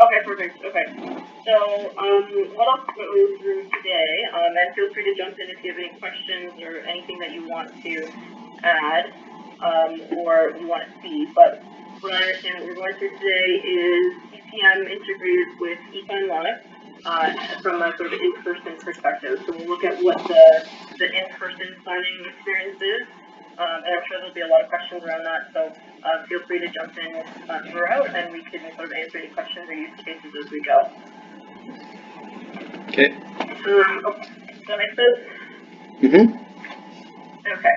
Okay, perfect. Okay. So, what I'll go through today, and feel free to jump in if you have any questions or anything that you want to add, or you want to see. But what I understand what we're going through today is ECM integrated with Esign Live, from a sort of in-person perspective. So we'll look at what the in-person signing experience is. And I'm sure there'll be a lot of questions around that, so feel free to jump in throughout, and we can sort of answer any questions or use cases as we go. Okay. Does that make sense? Mm-hmm. Okay.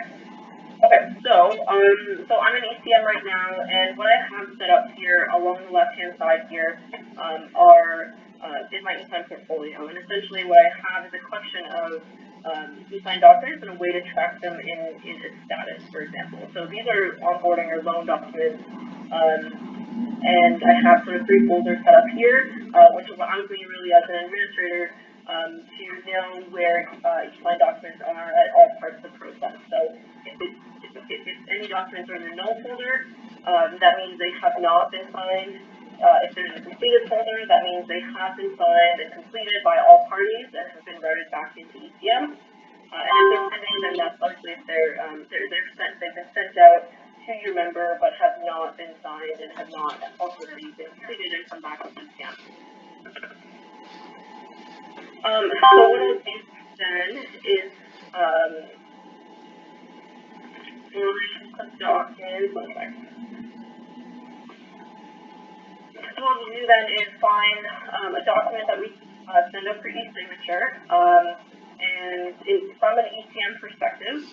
Okay, so I'm in ECM right now, and what I have set up here along the left-hand side here is my eSign portfolio, and essentially what I have is a collection of eSign documents and a way to track them in a status, for example. So these are onboarding or loan documents, and I have sort of 3 folders set up here, which allows me really as an administrator to know where eSign documents are at all parts of the process. So if any documents are in the null folder, that means they have not been signed. If there's a completed folder, that means they have been signed and completed by all parties and have been routed back into ECM. And if they're pending, then that's largely if they've been sent out to your member but have not been signed and have not ultimately been completed and come back to ECM. So what I'll do then is find a document. One second. So what we'll do then is find a document that we send out for e-signature, and from an ECM perspective,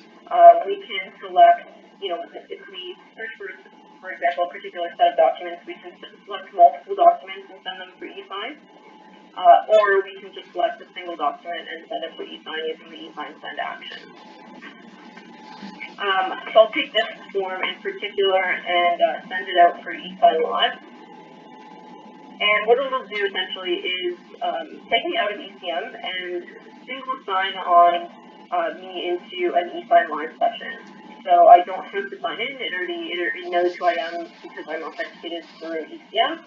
we can select, if we search for example, a particular set of documents, we can select multiple documents and send them for e-sign, or we can just select a single document and send it for e-sign using the e-sign send action. So I'll take this form in particular and send it out for eSign Live. And what it'll do essentially is take me out of ECM and single sign on me into an eSign Live session. So I don't have to sign in, it already knows who I am because I'm authenticated through ECM.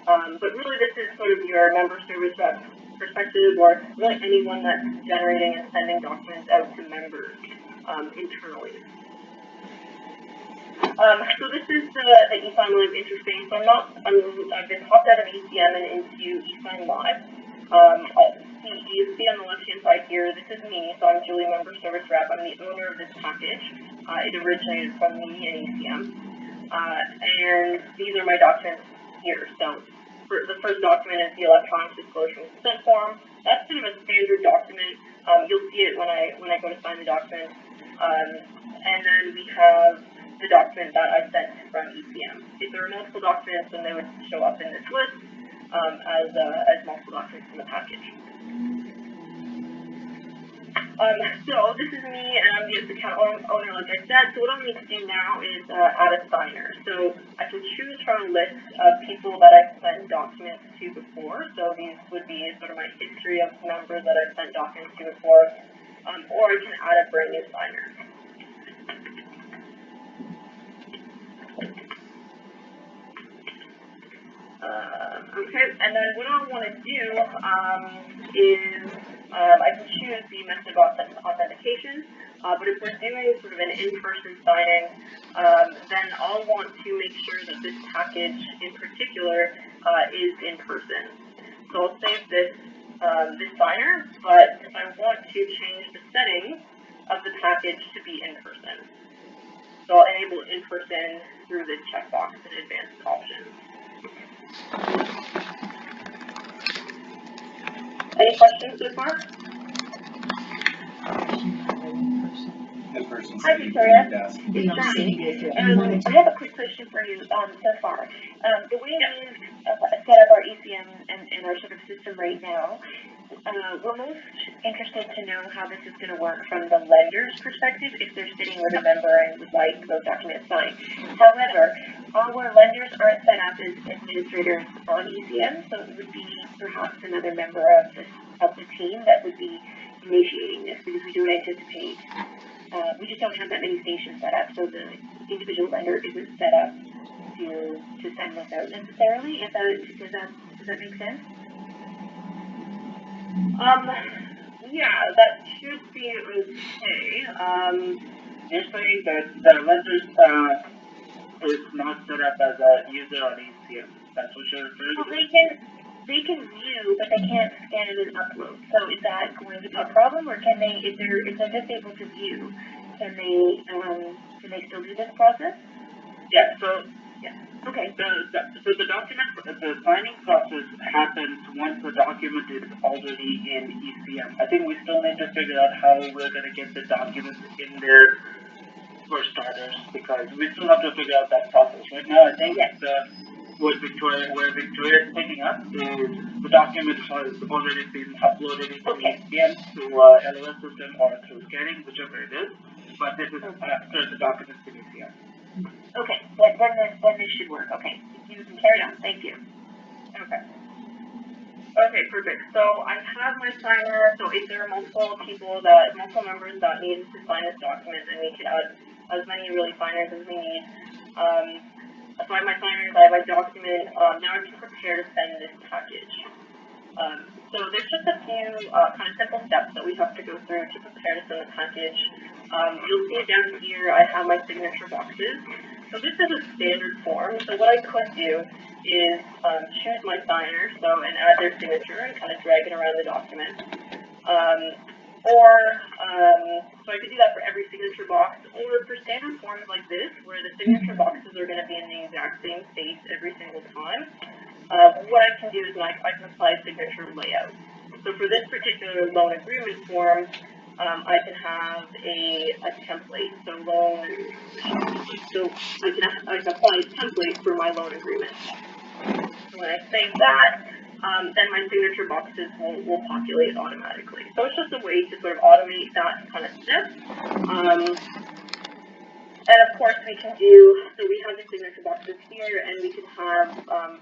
But really this is sort of your member service rep perspective, or really anyone that's generating and sending documents out to members internally. So this is the eSign Live interface. I've been popped out of ECM and into eSign Live. You see on the left-hand side here, this is me, so I'm Julie, Member Service Rep. I'm the owner of this package. It originated from me in ECM. And these are my documents here. So the first document is the electronic disclosure and consent form. That's kind of a standard document. You'll see it when I go to sign the document. And then we have the document that I sent from ECM. If there are multiple documents, then they would show up in this list as multiple documents in the package. So this is me, and I'm the account owner, like I said. So what I'll need to do now is add a signer. So I can choose from a list of people that I've sent documents to before. So these would be sort of my history of members that I've sent documents to before, or I can add a brand new signer. Okay, and then what I want to do is I can choose the method of authentication, but if we're doing sort of an in-person signing, then I'll want to make sure that this package in particular is in person. So I'll save this signer, but I want to change the settings of the package to be in person. So I'll enable in person through this checkbox in advanced options. Any questions so far? Hi, Victoria. It's Johnny. I have a quick question for you so far. The way we've set up our ECM and our sort of system right now, we're most interested to know how this is going to work from the lender's perspective if they're sitting with a member and would like those documents signed. However, our lenders aren't set up as administrators on ECM, so it would be perhaps another member of the team that would be initiating this, because we don't anticipate, we just don't have that many stations set up, so the individual lender isn't set up to send this out necessarily. Does that Does that make sense? Yeah, that should be okay. You're saying that the lender is not set up as a user on ECM. That's what you're referring Well, to? they can view, but they can't scan it and upload. So is that going to be a problem, or can they, if they're just able to view, can they still do this process? Yeah. So Okay. So the document, the signing process happens once the document is already in ECM. I think we still need to figure out how we're going to get the documents in there for starters, because we still have to figure out that process. Right now, I think where Victoria is picking up is the document has already been uploaded into ECM through LOS system or through scanning, whichever it is. But this is after the document's in ECM. Okay, then this should work. Okay, you can carry on. Thank you. Okay. Okay, perfect. So I have my signer. So if there are multiple members that need to sign this document, then we could add as many really signers as we need. So I have my signers, I have my document. Now I can prepare to send this package. So there's just a few kind of simple steps that we have to go through to prepare to send the package. You'll see down here I have my signature boxes. So this is a standard form. So what I could do is choose my signer, and add their signature and kind of drag it around the document. So I could do that for every signature box, or for standard forms like this, where the signature boxes are going to be in the exact same space every single time. What I can do is I can apply signature layout. So for this particular loan agreement form, I can have a template. So I can apply a template for my loan agreement. So when I save that, then my signature boxes will populate automatically. So it's just a way to sort of automate that kind of step. And of course we can so we have the signature boxes here, and we can have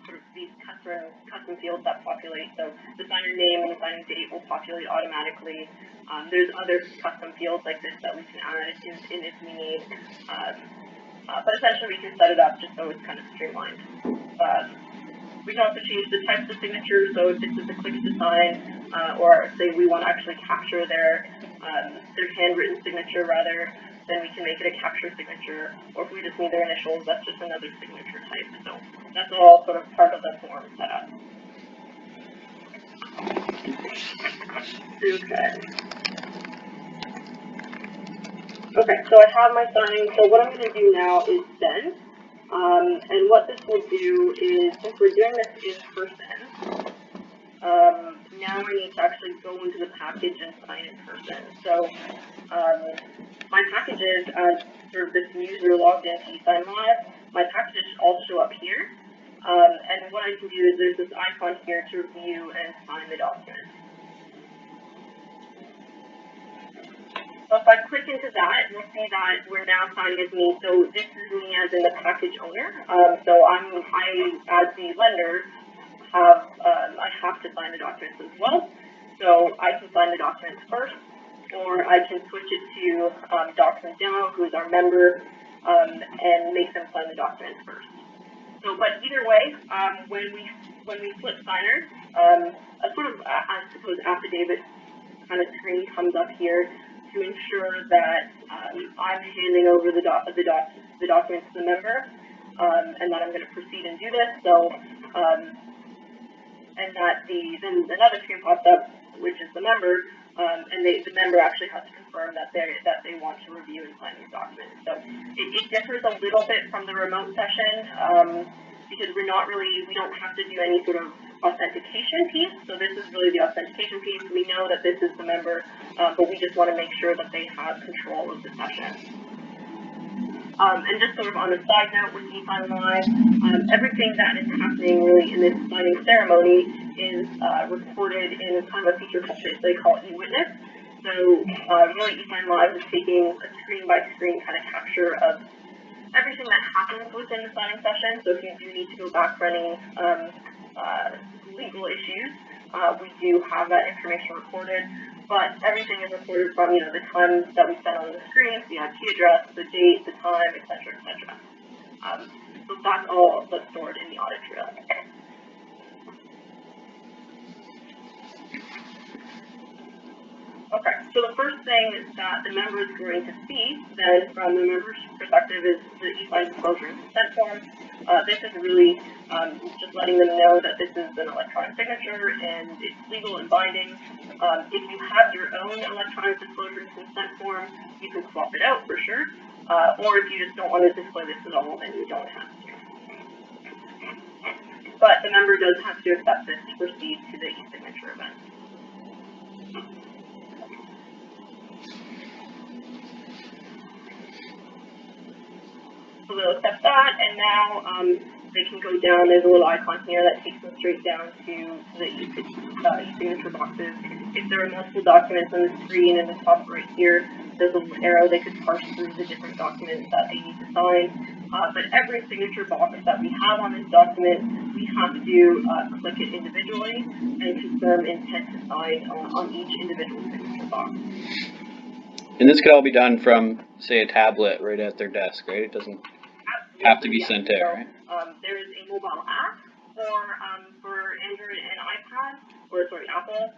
sort of these custom fields that populate. So the signer name and the signing date will populate automatically. There's other custom fields like this that we can add in if we need. But essentially we can set it up just so it's kind of streamlined. We can also change the types of signatures, so if this is a click to sign, or say we want to actually capture their handwritten signature rather, then we can make it a capture signature, or if we just need their initials, that's just another signature type. So that's all sort of part of the form setup. Okay, so I have my signing. So what I'm going to do now is send. And what this will do is, since we're doing this in person, now I need to actually go into the package and sign in person. So my packages, as sort of this user logged into Esign Live, my packages all show up here. And what I can do is there's this icon here to review and sign the document. So if I click into that, you'll see that we're now signing as me. So this is me as in the package owner. So I, as the lender, I have to sign the documents as well. So I can sign the documents first, or I can switch it to document demo, who is our member, and make them sign the documents first. So, but either way, when we flip signers, a sort of, I suppose, affidavit kind of screen comes up here to ensure that I'm handing over the documents to the member, and that I'm going to proceed and do this. So, and that then another screen pops up, which is the member, and the member actually has to confirm that they want to review and sign these documents. So it differs a little bit from the remote session because we don't have to do any sort of authentication piece. So this is really the authentication piece. We know that this is the member, but we just want to make sure that they have control of the session. And just sort of on a side note with Esign Live, everything that is happening really in this signing ceremony is recorded in kind of a feature they call eWitness. So really Esign Live is taking a screen-by-screen kind of capture of everything that happens within the signing session. So if you do need to go back for any legal issues, we do have that information recorded. But everything is recorded from, the time that we spent on the screen, the IP address, the date, the time, etc., etc. So that's all that's stored in the audit trail. So the first thing that the member is going to see, then, from the member's perspective, is the Esign disclosure and consent form. This is really just letting them know that this is an electronic signature and it's legal and binding. If you have your own electronic disclosure and consent form, you can swap it out for sure. Or if you just don't want to display this at all, then you don't have to. But the member does have to accept this to proceed to the e-signature event. So they'll accept that, and now they can go down. There's a little icon here that takes them straight down to the e-signature boxes. If there are multiple documents on the screen in the top right here, there's a little arrow. They could parse through the different documents that they need to sign. But every signature box that we have on this document, we have to click it individually and confirm intent to sign on each individual signature box. And this could all be done from, say, a tablet right at their desk, right? It doesn't have to be sent out, right? There is a mobile app for Android and iPad, or sorry, Apple.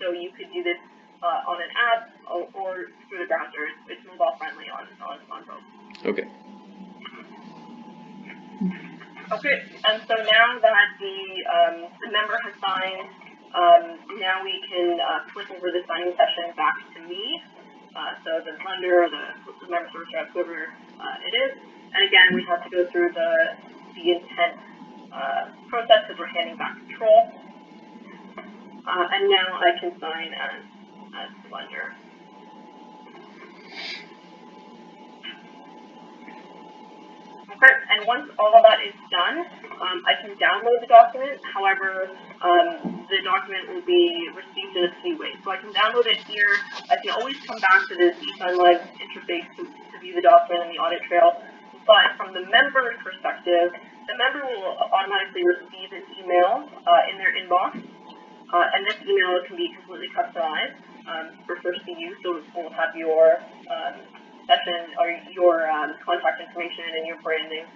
So you could do this on an app or through the browser. It's mobile friendly on both. Okay. Okay, and so now that the member has signed, now we can flip over the signing session back to me. So the lender, the member service rep, whoever it is. And again, we have to go through the intent process because we're handing back control. And now I can sign as the lender. Okay, and once all of that is done, I can download the document. However, the document will be received in a few ways. So I can download it here. I can always come back to this Esign Live interface to view the document and the audit trail. But from the member's perspective, the member will automatically receive an email in their inbox. And this email can be completely customized for first use. So it will have your session or your contact information and your branding.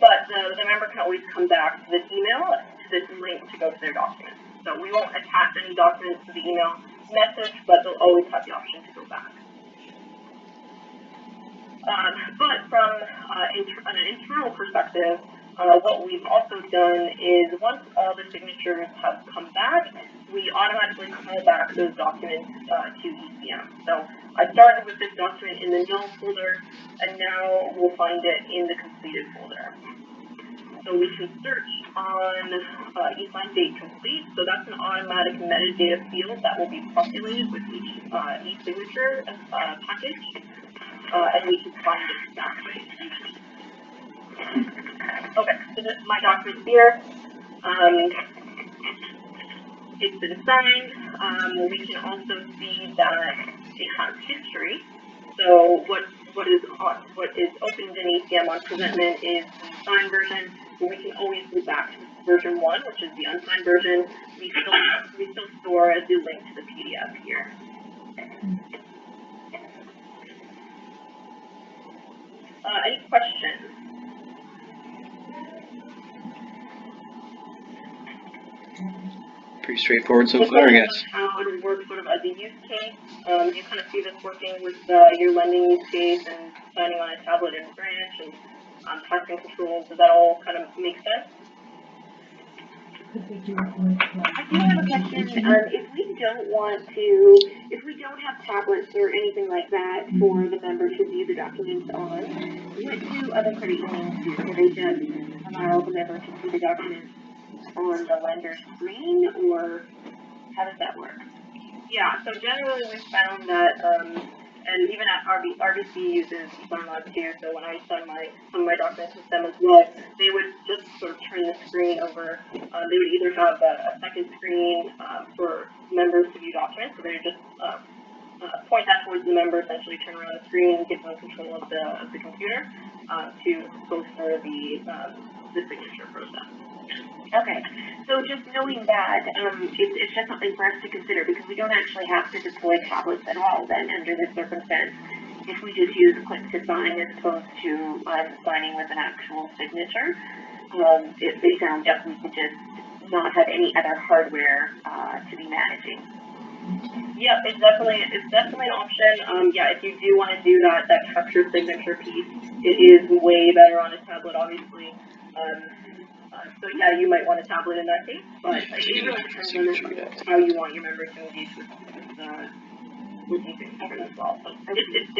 But the member can always come back to this email, to this link to go to their document. So we won't attach any documents to the email message, but they'll always have the option to go back. But from an internal perspective, what we've also done is once all the signatures have come back, we automatically call back those documents to ECM. So I started with this document in the null folder, and now we'll find it in the completed folder. So we can search on eSign date complete. So that's an automatic metadata field that will be populated with each e-signature package, and we can find it that way. Okay, so this is my document here. It's been signed. We can also see that it has history. So what is opened in ECM on presentment is the signed version, but we can always go back to version 1, which is the unsigned version. We still store the link to the PDF here. Any questions? Pretty straightforward so far, I guess. How it would work sort of as a use case. You kind of see this working with your lending use case and signing on a tablet in a branch and passing controls. Does that all kind of make sense? I do have a question. If we don't have tablets or anything like that for the member to view the documents on, what do other credit unions do? Do they just allow the member to see the documents on the lender's screen, or how does that work? Yeah, so generally we found that, and even at RBC uses Esign Live too, so when I sign some of my documents with them as well, they would just sort of turn the screen over. They would either have a second screen for members to view documents, so they would just point that towards the member, essentially turn around the screen, give them control of the computer to go through the signature process. Okay, so just knowing that, it's just something for us to consider because we don't actually have to deploy tablets at all then under this circumstance. If we just use click to sign as opposed to signing with an actual signature, they sound like we could just not have any other hardware to be managing. Yeah, it's definitely an option. Yeah, if you do want to do that capture signature piece, it is way better on a tablet, obviously. So yeah, you might want a tablet in that case, but it really depends on how you want your members to engage with e-signature as well. So it's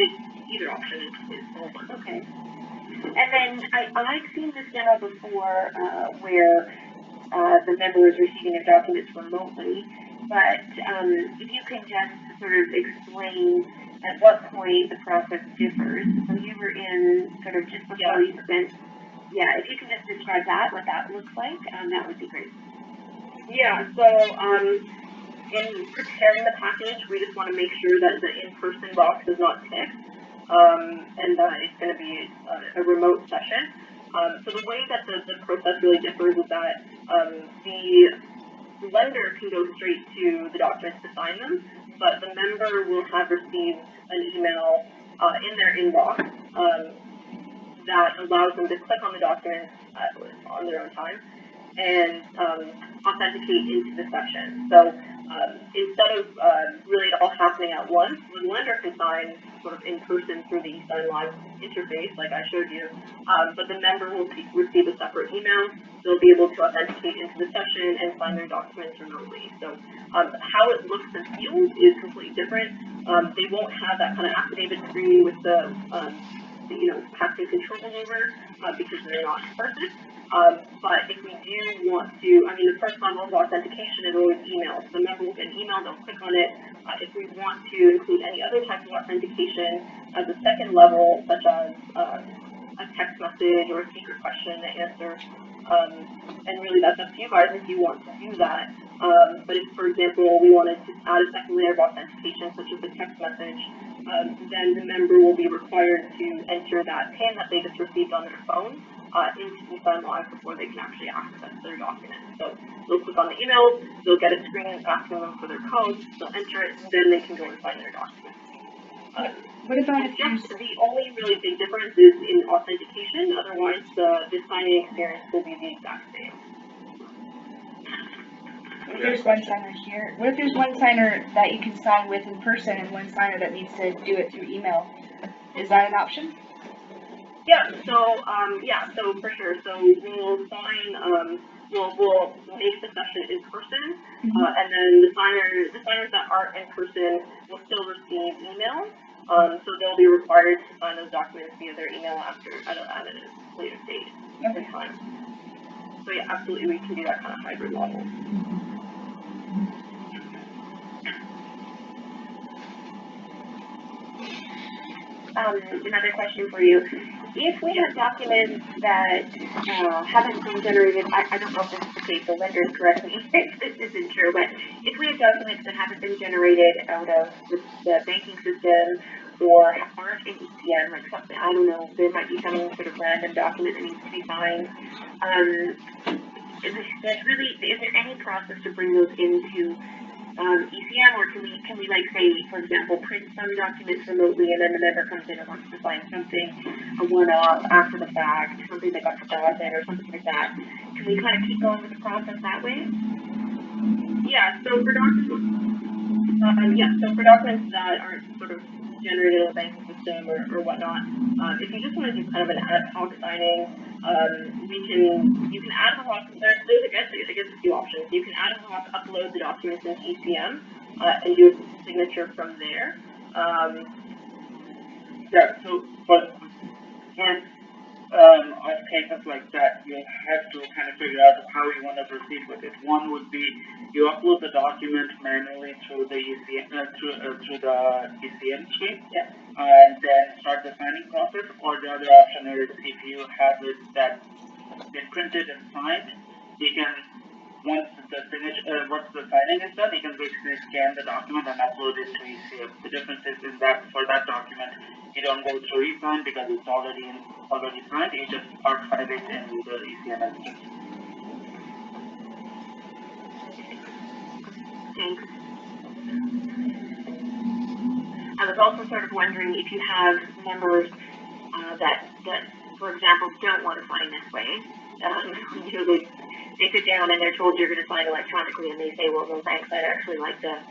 either option is all one. Okay. And then I've seen this demo before where the member is receiving their documents remotely, but if you can just sort of explain at what point the process differs. So you were in sort of just before you sent, if you can just describe that, what that looks like, that would be great. Yeah, so in preparing the package, we just want to make sure that the in-person box is not ticked, and that it's going to be a remote session. So the way that the process really differs is that the lender can go straight to the documents to sign them, but the member will have received an email in their inbox that allows them to click on the documents on their own time and authenticate into the session. So instead of really it all happening at once, the lender can sign sort of in person through the Esign Live interface, like I showed you, but the member will receive a separate email. They'll be able to authenticate into the session and sign their documents remotely. So how it looks and feels is completely different. They won't have that kind of affidavit screen with the passing control over because they're not in person. But if we do want to, the first level of authentication is always email. So the member will get an email, they'll click on it. If we want to include any other type of authentication as a second level, such as a text message or a secret question to answer, and really that's up to you guys if you want to do that. But if, for example, we wanted to add a second layer of authentication, such as a text message, then the member will be required to enter that PIN that they just received on their phone into Esign Live before they can actually access their documents. So they'll click on the email, they'll get a screen asking them for their code, they'll enter it, then they can go and sign their documents. What about if the only really big difference is in authentication, otherwise the signing experience will be the exact same. What if there's one signer here? What if there's one signer that you can sign with in person and one signer that needs to do it through email? Is that an option? Yeah, so for sure. So we'll sign, we'll make the session in person, and then the signers that aren't in person will still receive email. So they'll be required to sign those documents via their email at a later date and time. So yeah, absolutely, we can do that kind of hybrid model. Another question for you. If we have documents that haven't been generated, I don't know if this is the case, the lenders correct me if this isn't true, but if we have documents that haven't been generated out of the banking system or aren't in ECM, like something, I don't know, there might be some sort of random document that needs to be signed, is there any process to bring those into ECM, or can we like say, for example, print some documents remotely and then the member comes in and wants to sign something, a one-off after the fact, something that got forgotten or something like that? Can we kind of keep going with the process that way? Yeah, so for documents that aren't sort of generated in the banking system or whatnot, if you just want to do kind of an ad hoc signing, you can ad hoc, there's I guess a few options. You can ad hoc upload the documents into ECM and do a signature from there. On cases like that, you'll have to kind of figure out how you want to proceed with it. One would be you upload the document manually through the ECM, through the ECM screen, and then start the signing process. Or the other option is if you have it that's been printed and signed, you can once the signing is done, you can basically scan the document and upload it to ECM. The difference is in that for that document, you don't go through eSign because it's already signed. You just archive it in the ECM instance. Thanks. I was also sort of wondering if you have members that, for example, don't want to sign this way. They sit down and they're told you're going to sign electronically, and they say, well, no thanks, I'd actually like to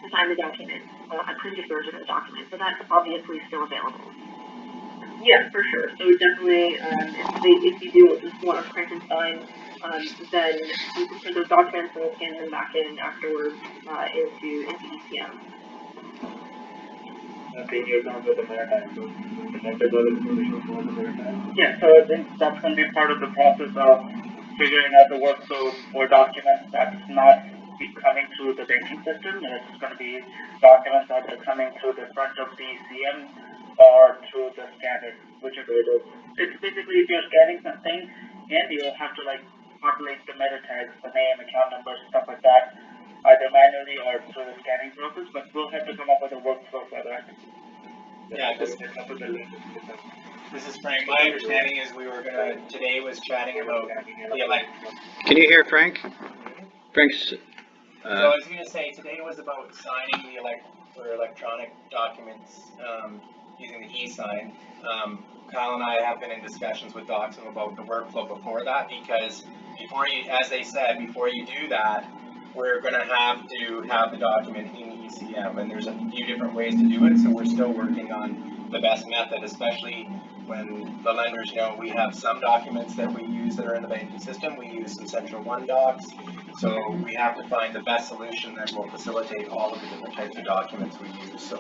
to sign the document, a printed version of the document. So that's obviously still available. Yeah, for sure. So definitely, if you do just want to print and sign, then you can print those documents and we'll scan them back in afterwards into ECM. Okay, you're done with the maritime, so the metadata information for the maritime. Yeah, so I think that's going to be part of the process of figuring out the workflow for documents that's not coming through the banking system, and it's going to be documents that are coming through the front of the ECM or through the scanner, whichever it is. It's basically if you're scanning something, and you'll have to like populate the meta tags, the name, account number, stuff like that, either manually or through the scanning process, but we'll have to come up with a workflow for that. Yeah, this is Frank. My understanding is we were today was chatting about the elect. Can you hear Frank? Frank's, So I was going to say, today was about signing the electronic documents using the Esign. Kyle and I have been in discussions with Doxum about the workflow before that, because before you, as they said, before you do that, we're going to have the document in ECM, and there's a few different ways to do it, so we're still working on the best method, especially when the lenders know we have some documents that we use that are in the banking system. We use some Central One docs, so we have to find the best solution that will facilitate all of the different types of documents we use. So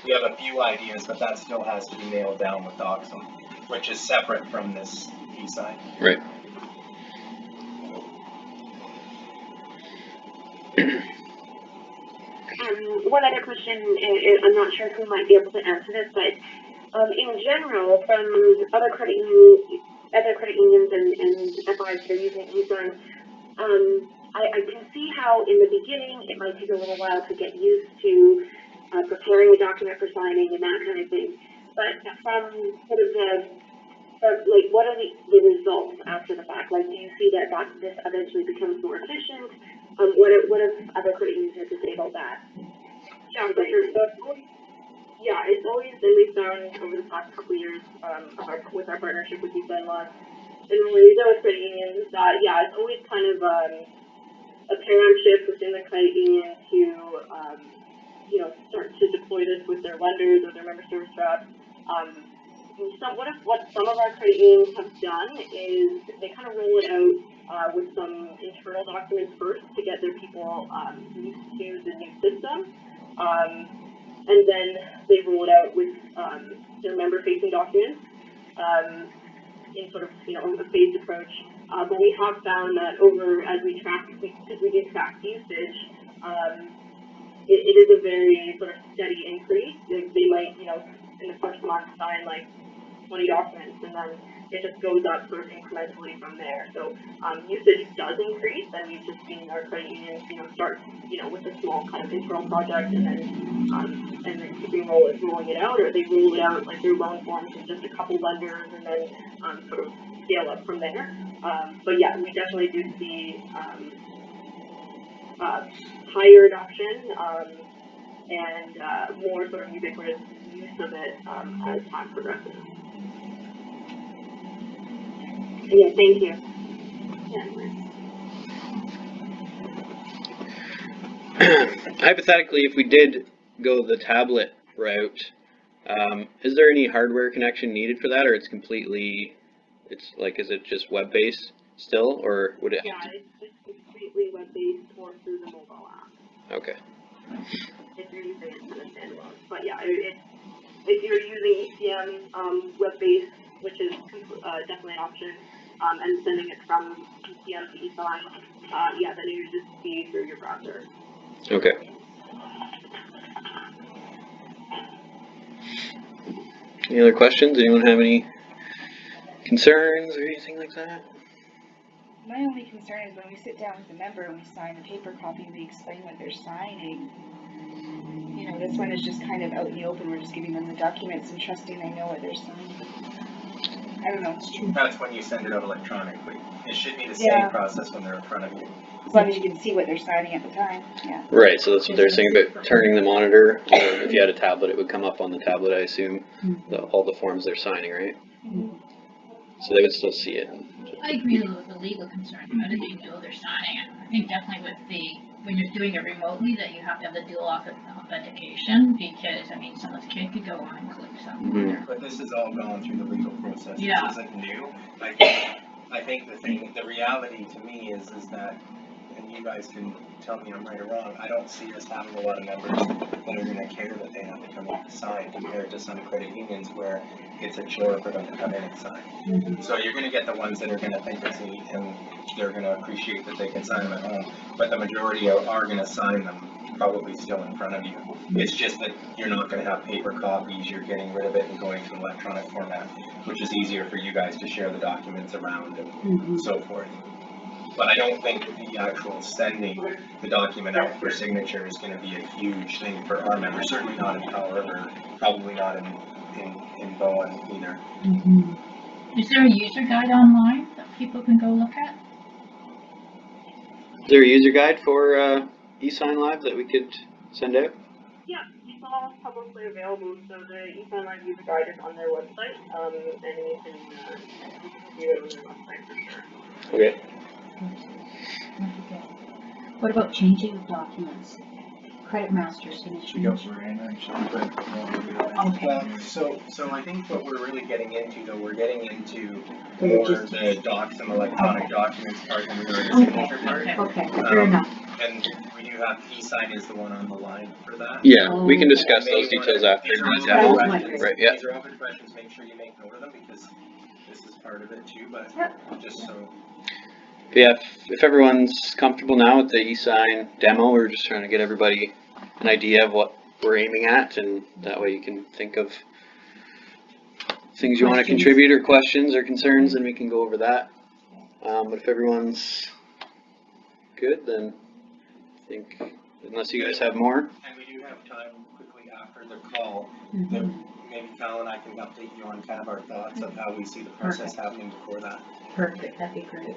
we have a few ideas, but that still has to be nailed down with Doxum, which is separate from this Esign. right. One other question, I'm not sure who might be able to answer this, but in general, from other credit unions and FIs that are using Esign, I can see how in the beginning it might take a little while to get used to preparing a document for signing and that kind of thing. But from sort of like, what are the results after the fact? Like, do you see that this eventually becomes more efficient? What have other credit unions had to say about that? Yeah, for sure. So it's always been, we've found over the past couple of years with our partnership with Esign Law, and when we've done with credit unions, it's always kind of a paradigm shift within the credit union to start to deploy this with their lenders or their member service reps. So what some of our credit unions have done is they kind of roll it out with some internal documents first to get their people used to the new system, and then they roll it out with their member-facing documents in sort of a phased approach. But we have found that as we do track usage, it is a very sort of steady increase. They might in the first month sign like 20 documents, and then it just goes up sort of incrementally from there. So usage does increase, and we've just seen our credit unions, start, with a small kind of internal project, and then keeping rolling it out, or they roll it out like their loan forms with just a couple lenders, and then sort of scale up from there. But yeah, we definitely do see higher adoption and more sort of ubiquitous use of it as time progresses. Yeah, thank you. Hypothetically, if we did go the tablet route, is there any hardware connection needed for that, or is it just web-based still, or would it? Yeah, it's completely web-based or through the mobile app. Okay. If you're using it for the standalone, but yeah, if you're using ECM web-based, which is definitely an option, and sending it from ECM to Esign, then it would just be through your browser. Okay. Any other questions? Anyone have any concerns or anything like that? My only concern is when we sit down with a member and we sign the paper copy and we explain what they're signing. This one is just kind of out in the open. We're just giving them the documents and trusting they know what they're signing. I don't know. That's when you send it out electronically. It should be the same process when they're in front of you. As long as you can see what they're signing at the time, yeah. Right, so that's what they're saying about turning the monitor. If you had a tablet, it would come up on the tablet, I assume, all the forms they're signing, right? Mm-hmm. So they would still see it. I agree with the legal concerns about it, they know they're signing. I think definitely with the when you're doing it remotely, that you have to have the dual authentication, because, I mean, someone's kid could go on and click something. But this has all gone through the legal process. Yeah. This isn't new. I think the reality to me is that, and you guys can tell me I'm right or wrong, I don't see us having a lot of members that are gonna care that they have to come in and sign compared to some credit unions where it's a chore for them to come in and sign. So you're gonna get the ones that are gonna think it's neat and they're gonna appreciate that they can sign them at home, but the majority are gonna sign them probably still in front of you. It's just that you're not gonna have paper copies, you're getting rid of it and going to an electronic format, which is easier for you guys to share the documents around and so forth. But I don't think the actual sending the document out for signature is gonna be a huge thing for our members, certainly not in Powell River, probably not in Bowen either. Is there a user guide online that people can go look at? Is there a user guide for Esign Live that we could send out? Yeah, it's all publicly available, so the Esign Live user guide is on their website, and you can view it on their website for sure. Okay. What about changing of documents? Credit masters gonna change. Okay. So I think what we're really getting into though, we're getting into more the docs and electronic documents part than we are the signature part. Okay, fair enough. And we do have eSign is the one on the line for that. Yeah, we can discuss those details after These are all the good demo. questions. Right, yeah. These are all good questions, make sure you make note of them because this is part of it too, but just so. But yeah, if everyone's comfortable now with the Esign demo, we're just trying to get everybody an idea of what we're aiming at, and that way you can think of things you want to contribute or questions or concerns, and we can go over that. But if everyone's good, then I think, unless you guys have more. And we do have time quickly after the call, that maybe Cal and I can update you on kind of our thoughts of how we see the process happening before that. Perfect, that'd be great.